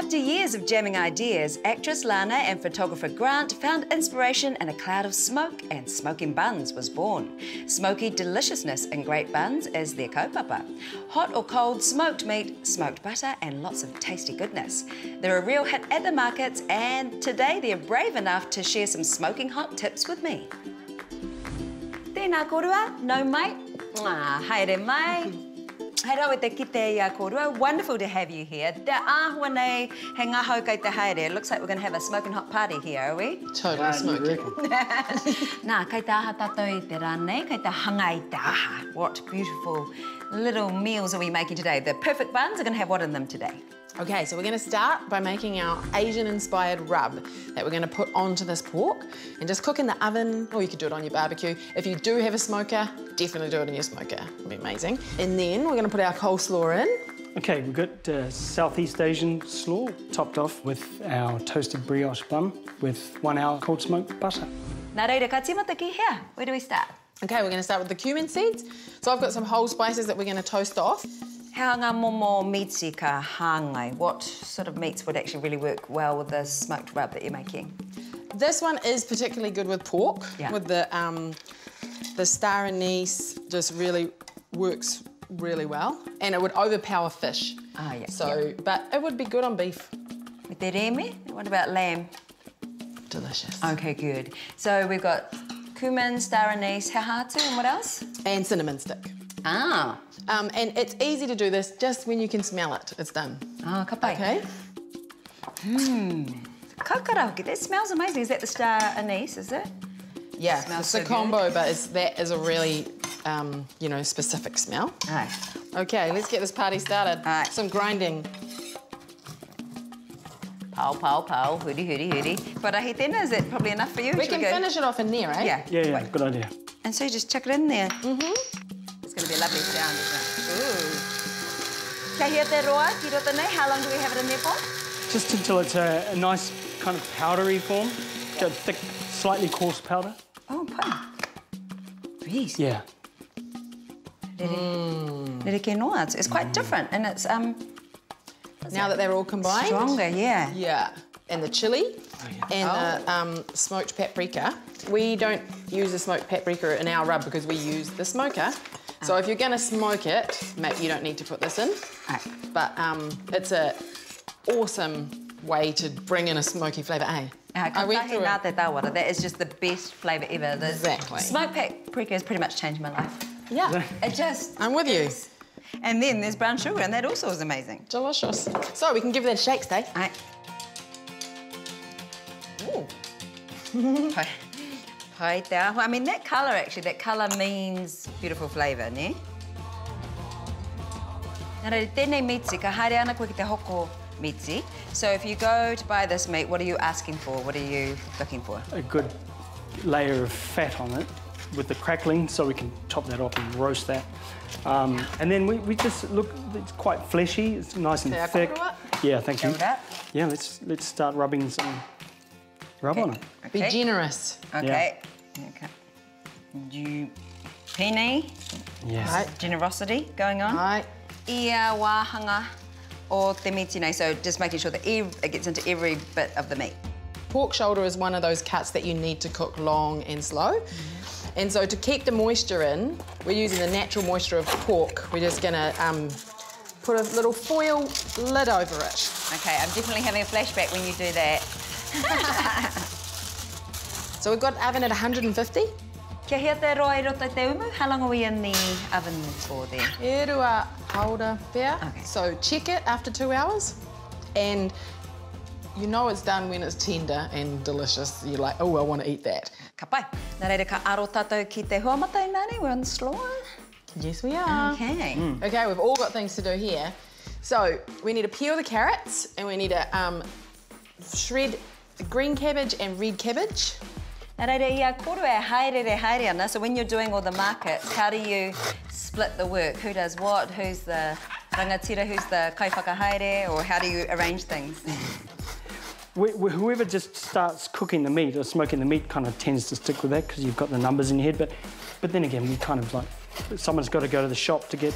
After years of jamming ideas, actress Lana and photographer Grant found inspiration in a cloud of smoke, and Smokin Buns was born. Smoky deliciousness in great buns is their kaupapa. Hot or cold smoked meat, smoked butter, and lots of tasty goodness. They're a real hit at the markets, and today they're brave enough to share some smoking hot tips with me. Tēnā korua, no mate. Haere mai. Hei rau te kite ia korua. Wonderful to have you here. Te āhua nei he ngahau kei te haere. Looks like we're going to have a smoking hot party here, are we? Totally smoking. Nā, kei te aha tātou i te rānei, kei te hanga i te aha. What beautiful little meals are we making today? The perfect buns are going to have what in them today? Okay, so we're going to start by making our Asian-inspired rub that we're going to put onto this pork and just cook in the oven, or you could do it on your barbecue. If you do have a smoker, definitely do it in your smoker. It'll be amazing. And then we're going to put our coleslaw in. Okay, we've got Southeast Asian slaw topped off with our toasted brioche bun with Whanau cold smoked butter. Nā reira, ka tīmata ki hea. Where do we start? Okay, we're going to start with the cumin seeds. So I've got some whole spices that we're going to toast off. How ngā momo meatsi ka hāngai? What sort of meats would actually really work well with the smoked rub that you're making? This one is particularly good with pork. Yeah. With the star anise just really works really well, and it would overpower fish. Ah, yeah. So, but it would be good on beef. With te reme? What about lamb? Delicious. Okay, good. So we've got cumin, star anise, hahatu, and what else? And cinnamon stick. Ah. And it's easy to do this just when you can smell it. It's done. Ah, ka pai. Okay. Kakarauki, that smells amazing. Is that the star anise, is it? Yeah, Smells it's so a combo, but that is a really, you know, specific smell. Aye. Okay, let's get this party started. Aye. Some grinding. Pau, pau, pau, huri, huri, huri. Parahi tēnā, is that probably enough for you? We can finish it off in there, eh? Yeah. Yeah, good idea. And so you just chuck it in there. Mm-hmm. It's going to be a lovely sound, isn't it? Ooh. Kia hea te roa, ki rota nei. How long do we have it in there for? Just until it's a nice kind of powdery form. A thick, slightly coarse powder. Oh, pai. Jeez. Yeah. Rere ke noa. It's quite different, and it's Now that they're all combined. stronger, yeah. Yeah. And the chili and the smoked paprika. We don't use the smoked paprika in our rub because we use the smoker. So if you're going to smoke it, you don't need to put this in. Right. But it's an awesome way to bring in a smoky flavour, eh? I went through it. That is just the best flavour ever. Exactly. Smoked paprika has pretty much changed my life. Yeah. It just... I'm with you. And then there's brown sugar, and that also is amazing. Delicious. So we can give that a shake, Stacey. Right. Ooh. Pai te ahua. I mean, that colour, actually, that colour means beautiful flavour, ne? Nā reira, tēnei meatsi, ka haere ana koe ki te hoko meatsi. So if you go to buy this meat, what are you asking for? What are you looking for? A good layer of fat on it with the crackling, so we can top that off and roast that. And then we just look, it's quite fleshy, it's nice and thick. Yeah, thank you. Yeah, let's start rubbing some rub on it. Be generous. Okay. Okay. Pene. Yes. Right. Generosity going on. Right. Ia wāhanga o te miti nei, so just making sure that it gets into every bit of the meat. Pork shoulder is one of those cuts that you need to cook long and slow. And so to keep the moisture in, we're using the natural moisture of pork. We're just gonna put a little foil lid over it. Okay, I'm definitely having a flashback when you do that. So we've got oven at 150. Kia hea te roa I roto te umu. How long are we in the oven for there? E rua hauda there. Okay. So check it after 2 hours. And you know it's done when it's tender and delicious. You're like, oh, I want to eat that. Ka pai. Nā reira ka aro tātou ki te huamata nani. We're on the slaw. Yes, we are. Okay. Okay, we've all got things to do here. So we need to peel the carrots and we need to shred the green cabbage and red cabbage. Nā reira, ia koro e haere ana. So when you're doing all the markets, how do you split the work? Who does what? Who's the rangatira? Who's the kaiwhakahaere? Or how do you arrange things? Whoever just starts cooking the meat or smoking the meat kind of tends to stick with that because you've got the numbers in your head. But then again, we kind of like, someone's got to go to the shop to get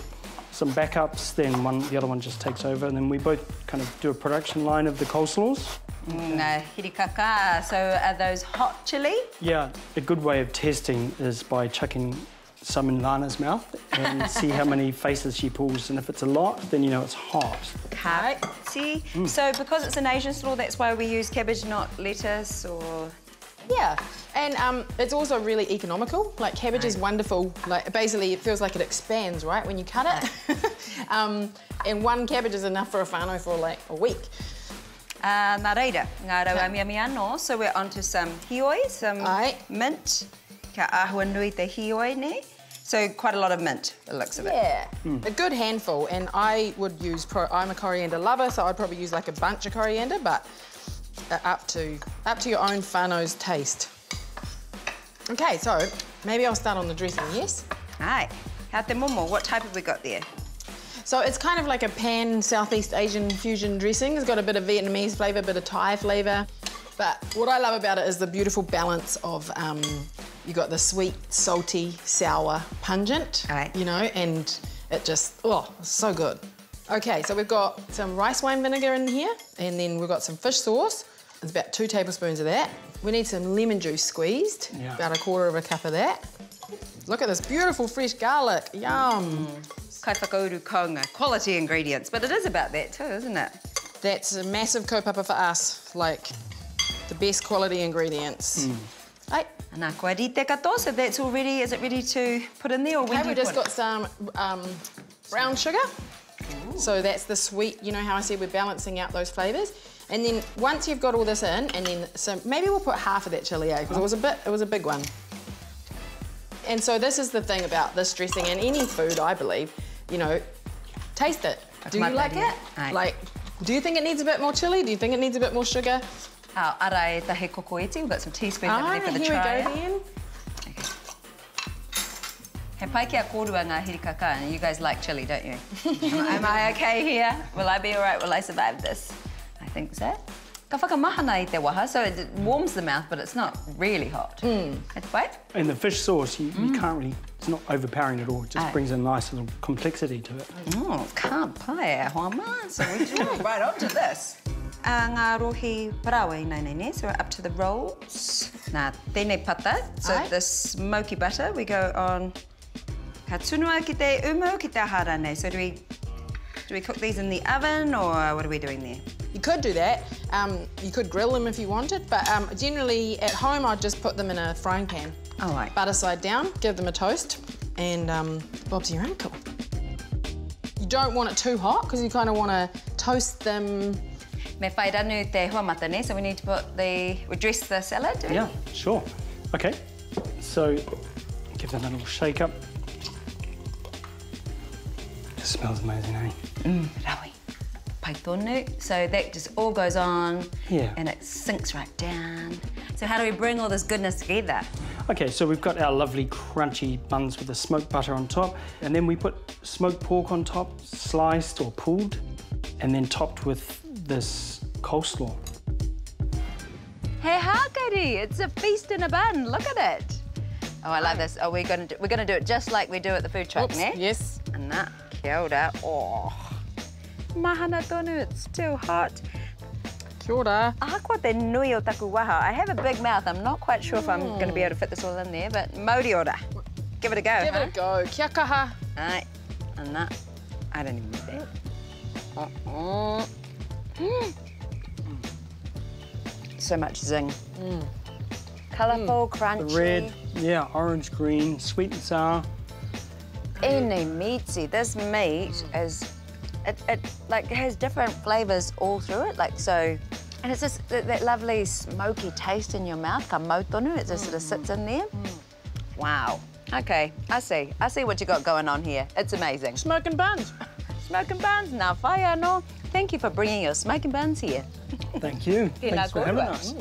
some backups, then the other one just takes over, and then we both kind of do a production line of the coleslaws. Hirikaka, so are those hot chili? Yeah, a good way of testing is by chucking some in Lana's mouth and see how many faces she pulls, and if it's a lot, then you know it's hot. Kāuta. So because it's an Asian slaw, that's why we use cabbage, not lettuce, or...? Yeah, and it's also really economical. Like, cabbage is wonderful. Like, basically, it feels like it expands, right, when you cut it. And one cabbage is enough for a whanau for, like, a week. Nā reira, ngā rau amiami anō. So we're onto some hioi, some mint. Ka āhua nui te hioi, ne? So quite a lot of mint, the looks of it. Yeah, a good handful. And I would use, I'm a coriander lover, so I'd probably use like a bunch of coriander, but up to your own whanau's taste. Okay, so maybe I'll start on the dressing, yes? Aye. How te momo, what type have we got there? So it's kind of like a pan Southeast Asian fusion dressing. It's got a bit of Vietnamese flavour, a bit of Thai flavour. But what I love about it is the beautiful balance of, you got the sweet, salty, sour, pungent, you know, and it just, oh, it's so good. Okay, so we've got some rice wine vinegar in here, and then we've got some fish sauce. It's about 2 tablespoons of that. We need some lemon juice squeezed, about 1/4 cup of that. Look at this beautiful fresh garlic, yum. Kai whakauru kaunga, quality ingredients, but it is about that too, isn't it? That's a massive kaupapa for us, like the best quality ingredients. Right. Nā koe rite kato, so that's all ready. Is it ready to put in there, or when do you we just got some brown sugar. So that's the sweet, you know how I said we're balancing out those flavours. And then once you've got all this in, and then maybe we'll put half of that chilli, because it was a big one. And so this is the thing about this dressing and any food, I believe, you know, taste it. Do you like it? Like, do you think it needs a bit more chilli? Do you think it needs a bit more sugar? Arai tahe kokoeti, we've got some teaspoons over there for the try. Here we go then. Okay. He pai kia kōrua ngā hirikaka, and you guys like chilli, don't you? Am I okay here? Will I be all right? Will I survive this? I think so. Ka whakamahana I te waha, so it warms the mouth, but it's not really hot. And the fish sauce, you can't really, it's not overpowering at all. It just brings a nice little complexity to it. Oh, can't pai e hoama. So we just move right on to this. Ngā rohi parawe nei, so we're up to the rolls. Nā tēnei pata, so the smoky butter, we go on ka tunua ki te umu ki te ahara nei. So do we cook these in the oven, or what are we doing there? You could do that. You could grill them if you wanted, but generally at home I'd just put them in a frying pan. Oh, right. Butter side down, give them a toast, and bob's your uncle. You don't want it too hot, because you kind of want to toast them. Me whai ranu te huamata ne, so we need to we dress the salad, do we? Yeah, sure. Okay, so give that a little shake up. It smells amazing, eh? Rawi. Pai tonu. So that just all goes on, and it sinks right down. So how do we bring all this goodness together? Okay, so we've got our lovely crunchy buns with the smoked butter on top, and then we put smoked pork on top, sliced or pulled, and then topped with this coleslaw. Hey, hakari, it's a feast in a bun. Look at it. Oh, I love this. Oh, we're gonna do it just like we do at the food truck, ne? Yes. And that, kia ora. Oh, mahana tonu, it's too hot. Kia ora. Ahakua te nui o taku waha. I have a big mouth. I'm not quite sure if I'm going to be able to fit this all in there, but mauri ora. Give it a go. Give it a go. Kia kaha. Right. And that, I don't even need that. So much zing. Colourful, crunchy. The red, orange, green, sweet and sour. Ene meaty. This meat is, it like has different flavours all through it, like so, and it's just that lovely smoky taste in your mouth. Ka mautonu, it just sort of sits in there. Wow. Okay, I see what you got going on here. It's amazing. Smokin Buns. Smokin Buns, nā whai anō. Thank you for bringing your Smokin Buns here. Thank you. Thanks for having us.